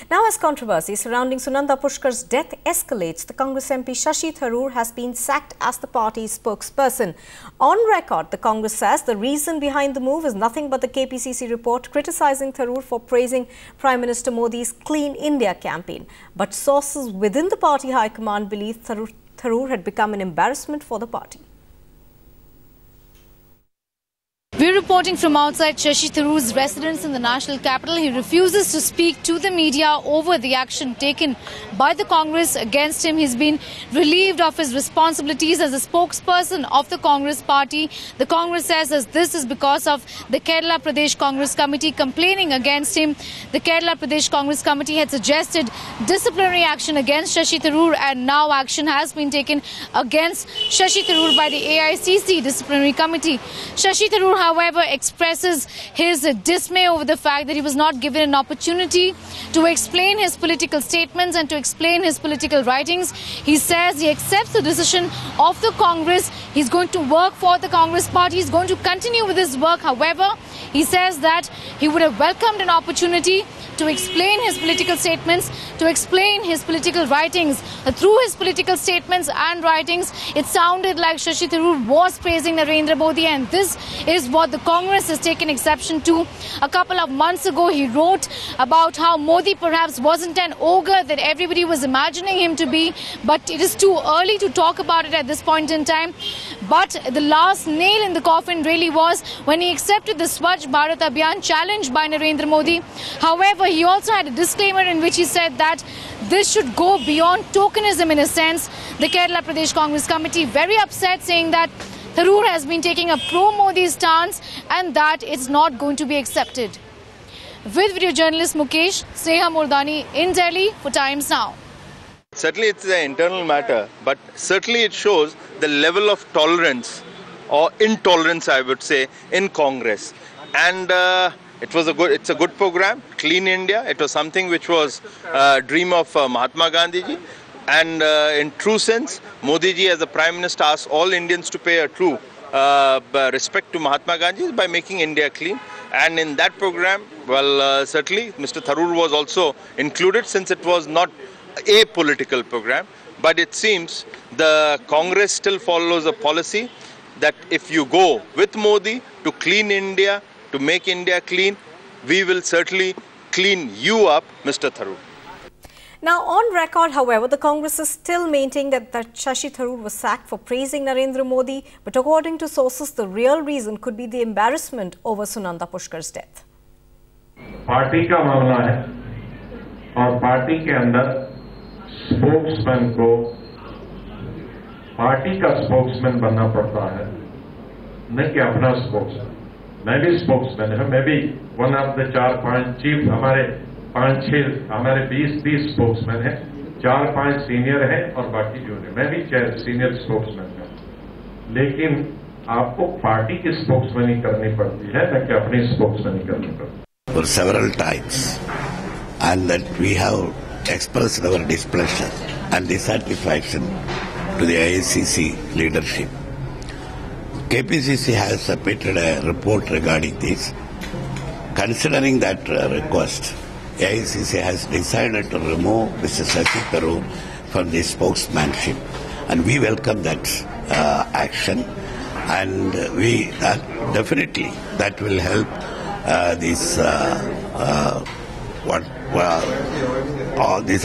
Now, as controversy surrounding Sunanda Pushkar's death escalates, the Congress MP Shashi Tharoor has been sacked as the party's spokesperson. On record, the Congress says the reason behind the move is nothing but the KPCC report criticizing Tharoor for praising Prime Minister Modi's Clean India campaign. But sources within the party high command believe Tharoor had become an embarrassment for the party. We're reporting from outside Shashi Tharoor's residence in the national capital. He refuses to speak to the media over the action taken by the Congress against him. He's been relieved of his responsibilities as a spokesperson of the Congress party. The Congress says that this is because of the Kerala Pradesh Congress Committee complaining against him. The Kerala Pradesh Congress Committee had suggested disciplinary action against Shashi Tharoor, and now action has been taken against Shashi Tharoor by the AICC Disciplinary Committee. Shashi Tharoor, however, expresses his dismay over the fact that he was not given an opportunity to explain his political statements and to explain his political writings. He says he accepts the decision of the Congress. He's going to work for the Congress party. He's going to continue with his work. However, he says that he would have welcomed an opportunity to explain his political statements, to explain his political writings. Through his political statements and writings, it sounded like Shashi Tharoor was praising Narendra Modi, and this is what the Congress has taken exception to. A couple of months ago, he wrote about how Modi perhaps wasn't an ogre that everybody was imagining him to be, but it is too early to talk about it at this point in time. But the last nail in the coffin really was when he accepted the Swachh Bharat Abhiyan challenged by Narendra Modi. However, he also had a disclaimer in which he said that this should go beyond tokenism in a sense. The Kerala Pradesh Congress Committee very upset, saying that Tharoor has been taking a pro-Modi stance and that it's not going to be accepted. With video journalist Mukesh, Sneha Murdani in Delhi for Times Now. Certainly it's an internal matter, but certainly it shows the level of tolerance or intolerance, I would say, in Congress. And it's a good program, Clean India. It was something which was a dream of Mahatma Gandhi ji. And in true sense, Modi ji as the Prime Minister asked all Indians to pay a true respect to Mahatma Gandhi by making India clean. And in that program, well, certainly Mr. Tharoor was also included, since it was not a political program. But it seems the Congress still follows a policy that if you go with Modi to clean India, to make India clean, we will certainly clean you up, Mr. Tharoor. Now, on record, however, the Congress is still maintaining that Shashi Tharoor was sacked for praising Narendra Modi. But according to sources, the real reason could be the embarrassment over Sunanda Pushkar's death. Party का मामला है और party के अंदर spokesman को party का spokesman बनना पड़ता है, न कि अपना स्पोक्समैन. मैं भी स्पोक्समैन हूं, मैं भी वन ऑफ द 4-5 चीफ, हमारे 5-6 हमारे 20-30 स्पोक्समैन हैं, 4-5 सीनियर हैं और बाकी जूनियर. मैं भी सीनियर स्पोक्समैन हूं, लेकिन आपको पार्टी की स्पोक्समैनी करनी पड़ती है, न कि अपनी स्पोक्समैनी करनी पड़ती है. For several times, and that we have expressed our displeasure and dissatisfaction to the AICC leadership. KPCC has submitted a report regarding this. Considering that request, AICC has decided to remove Mr. Shashi Tharoor from the spokesmanship, and we welcome that action, and we definitely that will help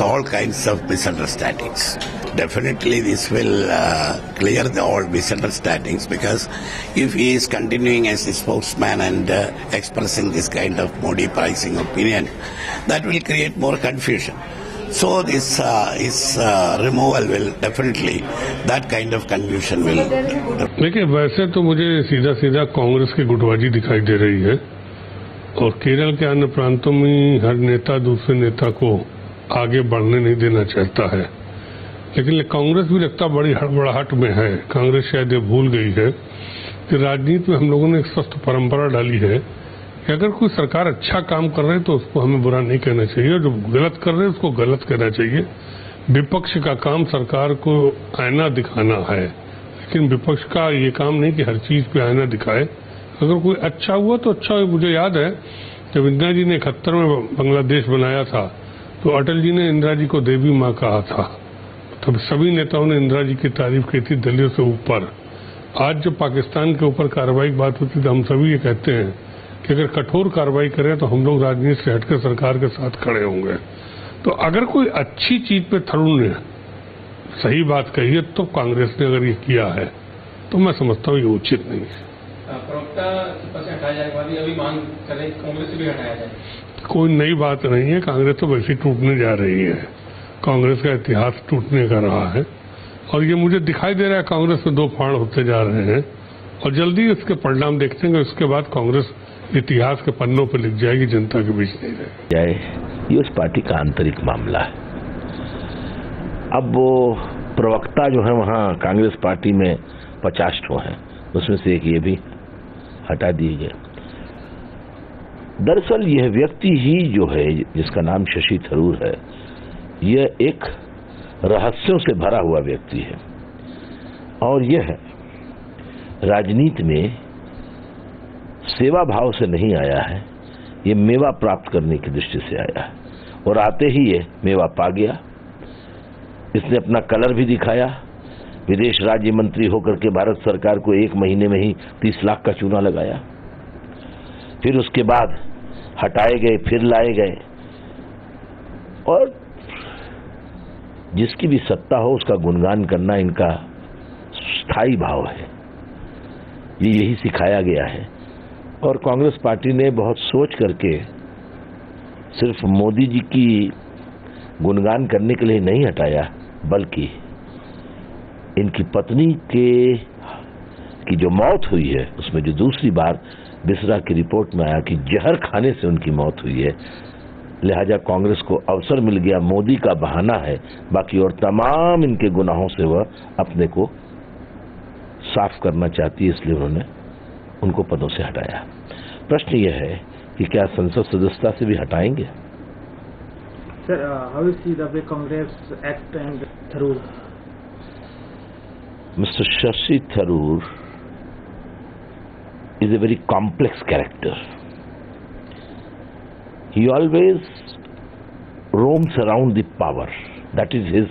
all kinds of misunderstandings. Definitely this will clear all misunderstandings, because if he is continuing as a spokesman and expressing this kind of Modi pricing opinion, that will create more confusion. So this his removal will definitely, that kind of confusion will. देखिए, वैसे तो मुझे सीधा कांग्रेस की गुटबाजी दिखाई दे रही है, और केरल के अन्य प्रांतों में हर नेता दूसरे नेता को आगे बढ़ने नहीं देना चाहता है, लेकिन कांग्रेस भी लगता बड़ी हड़बड़ाहट में है. कांग्रेस शायद ये भूल गई है कि राजनीति में हम लोगों ने एक स्वस्थ परंपरा डाली है कि अगर कोई सरकार अच्छा काम कर रहे है तो उसको हमें बुरा नहीं कहना चाहिए, और जो गलत कर रहे हैं उसको गलत कहना चाहिए. विपक्ष का काम सरकार को आईना दिखाना है, लेकिन विपक्ष का ये काम नहीं कि हर चीज पे आईना दिखाए. अगर कोई अच्छा हुआ तो अच्छा हुआ. मुझे याद है जब इंदिरा जी ने 71 में बांग्लादेश बनाया था तो अटल जी ने इंदिरा जी को देवी माँ कहा था, तब सभी नेताओं ने इंदिरा जी की तारीफ की थी दलियों से ऊपर। आज जब पाकिस्तान के ऊपर कार्रवाई की बात होती है तो हम सभी ये कहते हैं कि अगर कठोर कार्रवाई करें तो हम लोग राजनीति से हटकर सरकार के साथ खड़े होंगे। तो अगर कोई अच्छी चीज पे थरूर ने सही बात कही है तो कांग्रेस ने अगर ये किया है तो मैं समझता हूँ ये उचित नहीं है। प्रवक्ता से हटाया जाएगा, अभी मांग करें कांग्रेस से भी हटाया जाए। कोई नई बात नहीं है, कांग्रेस तो वैसे टूटने जा रही है। कांग्रेस का इतिहास टूटने का रहा है और ये मुझे दिखाई दे रहा है कांग्रेस में दो फाड़ होते जा रहे हैं और जल्दी इसके परिणाम देखेंगे। उसके बाद कांग्रेस इतिहास के पन्नों पर लिख जाएगी, जनता के बीच नहीं रहेगी। ये उस पार्टी का आंतरिक मामला है। अब वो प्रवक्ता जो है वहाँ कांग्रेस पार्टी में 50 ठो हैं, उसमें से एक ये भी हटा दिए गए। दरअसल यह व्यक्ति ही जो है जिसका नाम शशि थरूर है, यह एक रहस्यों से भरा हुआ व्यक्ति है और यह राजनीति में सेवा भाव से नहीं आया है, ये मेवा प्राप्त करने की दृष्टि से आया है और आते ही ये मेवा पा गया। इसने अपना कलर भी दिखाया। विदेश राज्य मंत्री होकर के भारत सरकार को 1 महीने में ही 30 लाख का चूना लगाया, फिर उसके बाद हटाए गए, फिर लाए गए और जिसकी भी सत्ता हो उसका गुणगान करना इनका स्थायी भाव है। ये यही सिखाया गया है और कांग्रेस पार्टी ने बहुत सोच करके सिर्फ मोदी जी की गुणगान करने के लिए नहीं हटाया, बल्कि इनकी पत्नी की जो मौत हुई है उसमें जो दूसरी बार बिसरा की रिपोर्ट में आया कि जहर खाने से उनकी मौत हुई है, लिहाजा कांग्रेस को अवसर मिल गया। मोदी का बहाना है, बाकी और तमाम इनके गुनाहों से वह अपने को साफ करना चाहती है, इसलिए उन्होंने उनको पदों से हटाया। प्रश्न यह है कि क्या संसद सदस्यता से भी हटाएंगे? Sir, how you see the way Congress act and Tharoor? Mr. Shashi Tharoor is a very complex character. He always roams around the power. That is his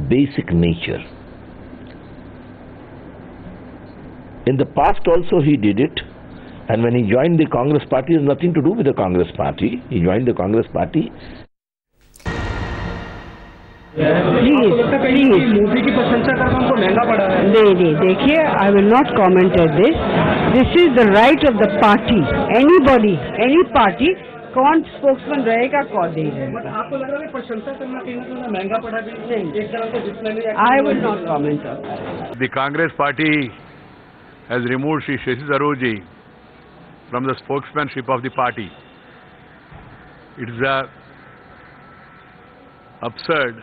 basic nature. In the past also he did it, and when he joined the Congress party, it has nothing to do with the Congress party. He joined the Congress party. Please Modi की प्रशंसा करना उनको महंगा पड़ा है। नहीं, देखिए, आई will not comment at this is the right of the party. Anybody, any party, कौन स्पोक्समैन रहेगा, कौन नहीं रहेगा। आपको लग रहा है प्रशंसा करना कहीं ना कहीं महंगा पड़ा भी नहीं? एक तरह को जिसमें I will not comment on the Congress party has removed Shri Shashi Tharoor ji from the spokesmanship of the party. It is absurd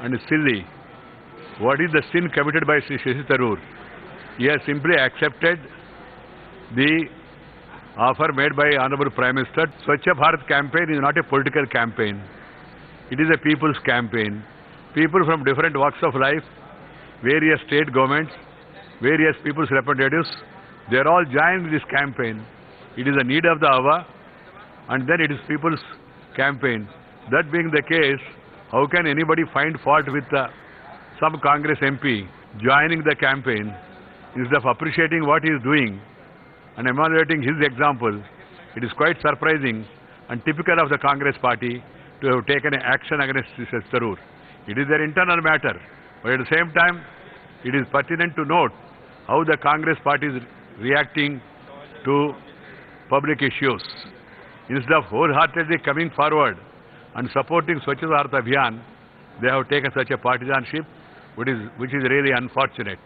and silly. What is the sin committed by Sri Shashi Tharoor? He has simply accepted the offer made by Honorable Prime Minister. Swachh Bharat campaign is not a political campaign. It is a people's campaign. People from different walks of life, various state governments, various people's representatives, they are all joined this campaign. It is a need of the hour, and then it is people's campaign. That being the case, how can anybody find fault with some Congress MP joining the campaign instead of appreciating what he is doing and emulating his example? It is quite surprising and typical of the Congress party to have taken action against Shashi Tharoor. It is their internal matter, but at the same time, it is pertinent to note how the Congress party is reacting to public issues. Instead of wholeheartedly coming forward and supporting Swachh Bharat Abhiyan, they have taken such a partisanship, which is really unfortunate.